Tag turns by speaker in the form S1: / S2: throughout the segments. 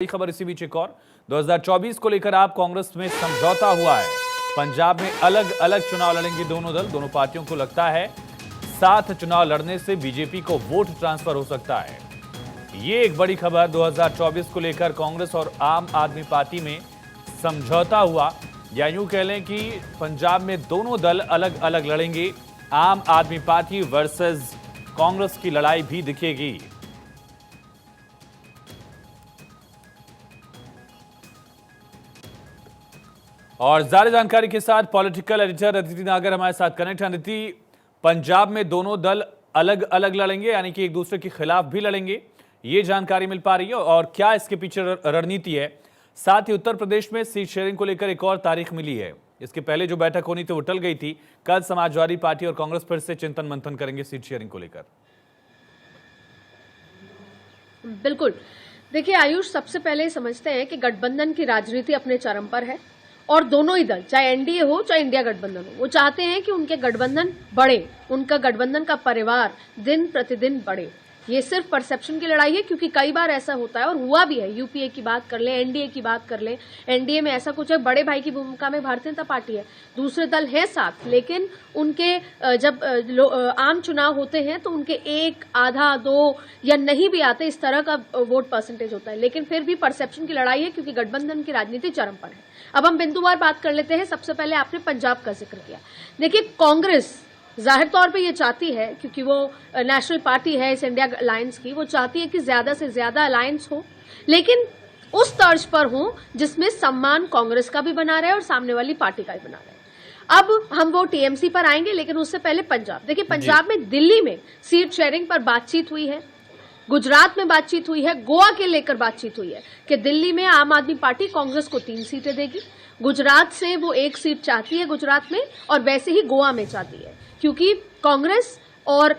S1: बड़ी खबर इसी बीच एक और 2024 को लेकर आप कांग्रेस में समझौता हुआ है। पंजाब में अलग अलग चुनाव लड़ेंगे दोनों दल। दोनों पार्टियों को लगता है साथ चुनाव लड़ने से बीजेपी को वोट ट्रांसफर हो सकता है। ये एक बड़ी खबर 2024 को लेकर कांग्रेस और आम आदमी पार्टी में समझौता हुआ, या यूं कह लें कि पंजाब में दोनों दल अलग अलग लड़ेंगे। आम आदमी पार्टी वर्सेस कांग्रेस की लड़ाई भी दिखेगी। और ज्यादा जानकारी के साथ पॉलिटिकल एडिटर अदिति नागर हमारे साथ कनेक्ट हैं। अदिति, पंजाब में दोनों दल अलग अलग लड़ेंगे, यानी कि एक दूसरे के खिलाफ भी लड़ेंगे, ये जानकारी मिल पा रही है? और क्या इसके पीछे रणनीति है? साथ ही उत्तर प्रदेश में सीट शेयरिंग को लेकर एक और तारीख मिली है। इसके पहले जो बैठक होनी थी वो टल गई थी। कल समाजवादी पार्टी और कांग्रेस फिर से चिंतन मंथन करेंगे सीट शेयरिंग को लेकर।
S2: बिल्कुल, देखिए आयुष, सबसे पहले समझते हैं कि गठबंधन की राजनीति अपने चरम पर है और दोनों ही दल, चाहे एनडीए हो चाहे इंडिया गठबंधन हो, वो चाहते हैं कि उनके गठबंधन बढ़े, उनका गठबंधन का परिवार दिन प्रतिदिन बढ़े। ये सिर्फ परसेप्शन की लड़ाई है, क्योंकि कई बार ऐसा होता है और हुआ भी है। यूपीए की बात कर ले, एनडीए की बात कर ले, एनडीए में ऐसा कुछ है, बड़े भाई की भूमिका में भारतीय जनता पार्टी है, दूसरे दल है साथ, लेकिन उनके जब आम चुनाव होते हैं तो उनके एक आधा दो या नहीं भी आते, इस तरह का वोट परसेंटेज होता है। लेकिन फिर भी परसेप्शन की लड़ाई है, क्योंकि गठबंधन की राजनीति चरम पर है। अब हम बिंदुवार बात कर लेते हैं। सबसे पहले आपने पंजाब का जिक्र किया। देखिए, कांग्रेस जाहिर तौर पे ये चाहती है, क्योंकि वो नेशनल पार्टी है इस इंडिया अलायंस की, वो चाहती है कि ज्यादा से ज्यादा अलायंस हो, लेकिन उस तर्ज पर हो जिसमें सम्मान कांग्रेस का भी बना रहे और सामने वाली पार्टी का भी बना रहे। अब हम वो टीएमसी पर आएंगे, लेकिन उससे पहले पंजाब। देखिए, पंजाब में दिल्ली में सीट शेयरिंग पर बातचीत हुई है, गुजरात में बातचीत हुई है, गोवा के लेकर बातचीत हुई है कि दिल्ली में आम आदमी पार्टी कांग्रेस को 3 सीटें देगी। गुजरात से वो 1 सीट चाहती है गुजरात में, और वैसे ही गोवा में चाहती है, क्योंकि कांग्रेस और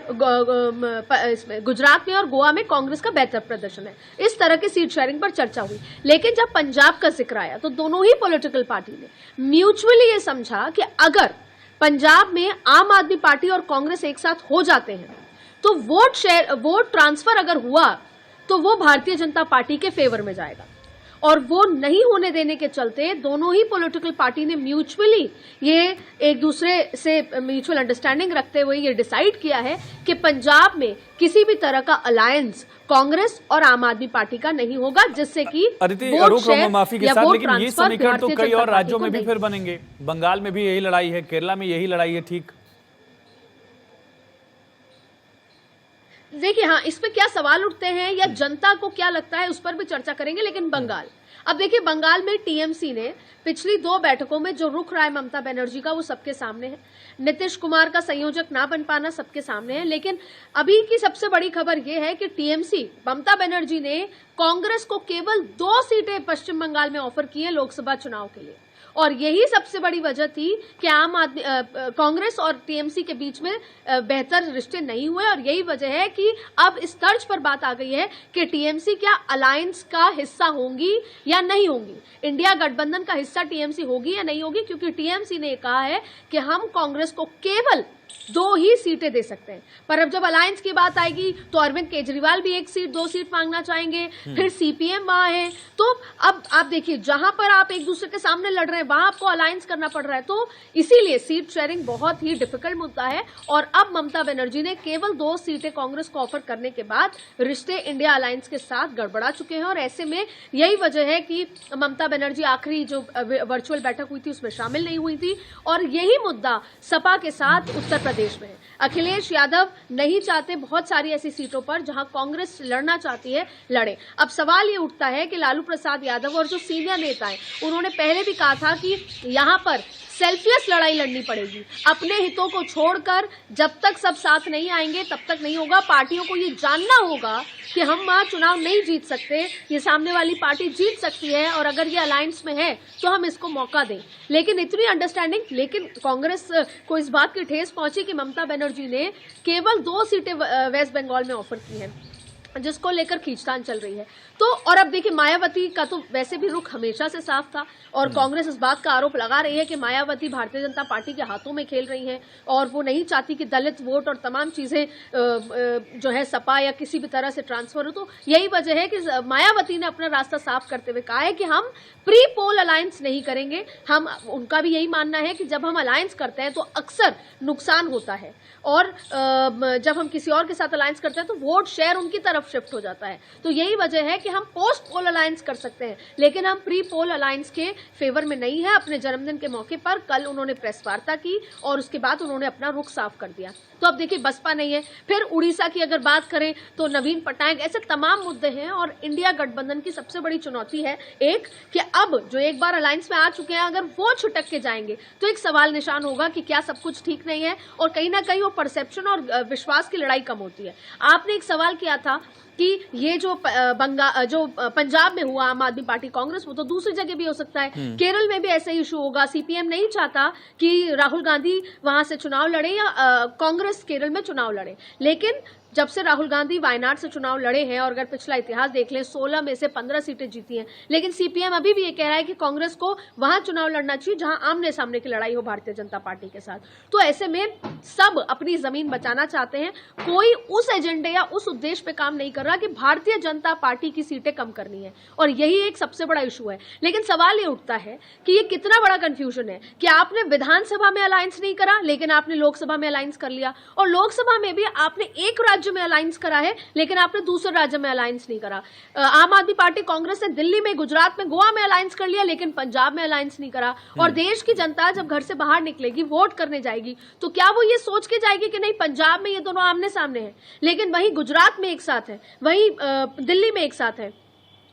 S2: गुजरात में और गोवा में कांग्रेस का बेहतर प्रदर्शन है। इस तरह की सीट शेयरिंग पर चर्चा हुई। लेकिन जब पंजाब का जिक्र आया तो दोनों ही पॉलिटिकल पार्टी ने म्यूचुअली ये समझा कि अगर पंजाब में आम आदमी पार्टी और कांग्रेस एक साथ हो जाते हैं तो वोट ट्रांसफर अगर हुआ तो वो भारतीय जनता पार्टी के फेवर में जाएगा, और वो नहीं होने देने के चलते दोनों ही पॉलिटिकल पार्टी ने म्यूचुअली ये एक दूसरे से म्यूचुअल अंडरस्टैंडिंग रखते हुए ये डिसाइड किया है कि पंजाब में किसी भी तरह का अलायंस कांग्रेस और आम आदमी पार्टी का नहीं होगा, जिससे कि
S1: माफी के साथ, लेकिन ये समीकरण तो कई और राज्यों में भी फिर बनेंगे। बंगाल में भी यही लड़ाई है, केरला में यही लड़ाई है, ठीक?
S2: देखिए, हाँ, इस पे क्या सवाल उठते हैं या जनता को क्या लगता है, उस पर भी चर्चा करेंगे। लेकिन बंगाल, अब देखिए, बंगाल में टीएमसी ने पिछली 2 बैठकों में जो रुख रहा है ममता बनर्जी का, वो सबके सामने है। नीतीश कुमार का संयोजक ना बन पाना सबके सामने है। लेकिन अभी की सबसे बड़ी खबर यह है कि टीएमसी, ममता बनर्जी ने कांग्रेस को केवल 2 सीटें पश्चिम बंगाल में ऑफर की है लोकसभा चुनाव के लिए, और यही सबसे बड़ी वजह थी कि आम आदमी कांग्रेस और टीएमसी के बीच में बेहतर रिश्ते नहीं हुए। और यही वजह है कि अब इस तर्ज पर बात आ गई है कि टीएमसी क्या अलायंस का हिस्सा होंगी या नहीं होंगी, इंडिया गठबंधन का हिस्सा टीएमसी होगी या नहीं होगी, क्योंकि टीएमसी ने कहा है कि हम कांग्रेस को केवल 2 ही सीटें दे सकते हैं। पर अब जब अलायंस की बात आएगी तो अरविंद केजरीवाल भी 1 सीट 2 सीट मांगना चाहेंगे, फिर सीपीएम वहां है। तो अब आप देखिए, जहां पर आप एक दूसरे के सामने लड़ रहे हैं वहां आपको अलायंस करना पड़ रहा है। तो इसीलिए सीट शेयरिंग बहुत ही डिफिकल्ट मुद्दा है। और अब ममता बनर्जी ने केवल 2 सीटें कांग्रेस को ऑफर करने के बाद रिश्ते इंडिया अलायंस के साथ गड़बड़ा चुके हैं, और ऐसे में यही वजह है कि ममता बनर्जी आखिरी जो वर्चुअल बैठक हुई थी उसमें शामिल नहीं हुई थी। और यही मुद्दा सपा के साथ उत्तर प्रदेश में है। अखिलेश यादव नहीं चाहते बहुत सारी ऐसी सीटों पर जहां कांग्रेस लड़ना चाहती है लड़े। अब सवाल ये उठता है कि लालू प्रसाद यादव और जो सीनियर नेता हैं, उन्होंने पहले भी कहा था कि यहां पर सेल्फलेस लड़ाई लड़नी पड़ेगी, अपने हितों को छोड़कर जब तक सब साथ नहीं आएंगे तब तक नहीं होगा। पार्टियों को ये जानना होगा कि हम वहां चुनाव नहीं जीत सकते, ये सामने वाली पार्टी जीत सकती है, और अगर ये अलायंस में है तो हम इसको मौका दें। लेकिन इतनी अंडरस्टैंडिंग, लेकिन कांग्रेस को इस बात की ठेस पहुंची कि ममता बनर्जी ने केवल 2 सीटें वेस्ट बंगाल में ऑफर की हैं। जिसको लेकर खींचतान चल रही है। तो और अब देखिए मायावती का तो वैसे भी रुख हमेशा से साफ था और कांग्रेस इस बात का आरोप लगा रही है कि मायावती भारतीय जनता पार्टी के हाथों में खेल रही हैं और वो नहीं चाहती कि दलित वोट और तमाम चीजें जो है सपा या किसी भी तरह से ट्रांसफर हो। तो यही वजह है कि मायावती ने अपना रास्ता साफ करते हुए कहा है कि हम प्री पोल अलायंस नहीं करेंगे। हम उनका भी यही मानना है कि जब हम अलायंस करते हैं तो अक्सर नुकसान होता है और जब हम किसी और के साथ अलायंस करते हैं तो वोट शेयर उनकी तरफ शिफ्ट हो जाता है। तो यही वजह है कि हम पोस्ट पोल अलायंस कर सकते हैं लेकिन हम प्री पोल अलायंस के फेवर में नहीं है। अपने जन्मदिन के मौके पर कल उन्होंने प्रेस वार्ता की और उसके बाद उन्होंने अपना रुख साफ कर दिया। तो अब देखिए बसपा नहीं है, फिर उड़ीसा की अगर बात करें तो नवीन पटनायक, ऐसे तमाम मुद्दे हैं और इंडिया गठबंधन की सबसे बड़ी चुनौती है एक कि अब जो एक बार अलायंस में आ चुके हैं अगर वो छुटक के जाएंगे तो एक सवाल निशान होगा कि क्या सब कुछ ठीक नहीं है और कहीं ना कहीं वो परसेप्शन और विश्वास की लड़ाई कम होती है। आपने एक सवाल किया था कि ये जो पंजाब में हुआ आम आदमी पार्टी कांग्रेस, वो तो दूसरी जगह भी हो सकता है। केरल में भी ऐसा ही इशू होगा। सीपीएम नहीं चाहता कि राहुल गांधी वहां से चुनाव लड़े या कांग्रेस केरल में चुनाव लड़े, लेकिन जब से राहुल गांधी वायनाड से चुनाव लड़े हैं और अगर पिछला इतिहास देख लें 16 में से 15 सीटें जीती हैं, लेकिन सीपीएम अभी भी ये कह रहा है कि कांग्रेस को वहां चुनाव लड़ना चाहिए जहां आमने सामने की लड़ाई हो भारतीय जनता पार्टी के साथ। तो ऐसे में सब अपनी जमीन बचाना चाहते हैं, कोई उस एजेंडे या उस उद्देश्य पे काम नहीं कर रहा कि भारतीय जनता पार्टी की सीटें कम करनी है और यही एक सबसे बड़ा इशू है। लेकिन सवाल ये उठता है कि ये कितना बड़ा कंफ्यूजन है कि आपने विधानसभा में अलायंस नहीं करा लेकिन आपने लोकसभा में अलायंस कर लिया और लोकसभा में भी आपने एक राज्य में अलायंस करा है लेकिन आपने दूसरे राज्य में अलायंस नहीं करा। आम आदमी पार्टी कांग्रेस ने दिल्ली में, गुजरात में, गोवा में अलायंस कर लिया लेकिन पंजाब में अलायंस नहीं करा। और देश की जनता जब घर से बाहर निकलेगी, वोट करने जाएगी, तो क्या वो ये सोच के जाएगी कि नहीं पंजाब में ये दोनों आमने सामने हैं लेकिन वहीं गुजरात में एक साथ है, वहीं दिल्ली में एक साथ है,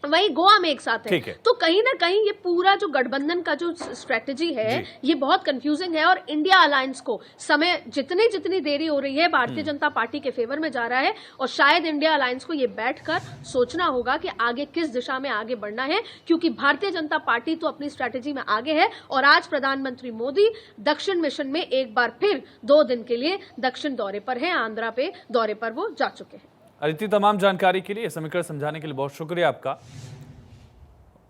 S2: वहीं गोवा में एक साथ है। तो कहीं ना कहीं ये पूरा जो गठबंधन का जो स्ट्रेटजी है ये बहुत कंफ्यूजिंग है और इंडिया अलायंस को समय जितनी जितनी देरी हो रही है भारतीय जनता पार्टी के फेवर में जा रहा है और शायद इंडिया अलायंस को ये बैठकर सोचना होगा कि आगे किस दिशा में आगे बढ़ना है, क्योंकि भारतीय जनता पार्टी तो अपनी स्ट्रेटजी में आगे है और आज प्रधानमंत्री मोदी दक्षिण मिशन में एक बार फिर 2 दिन के लिए दक्षिण दौरे पर है, आंध्रा पे दौरे पर वो जा चुके हैं।
S1: अदिति, तमाम जानकारी के लिए, समीकरण समझाने के लिए बहुत शुक्रिया आपका।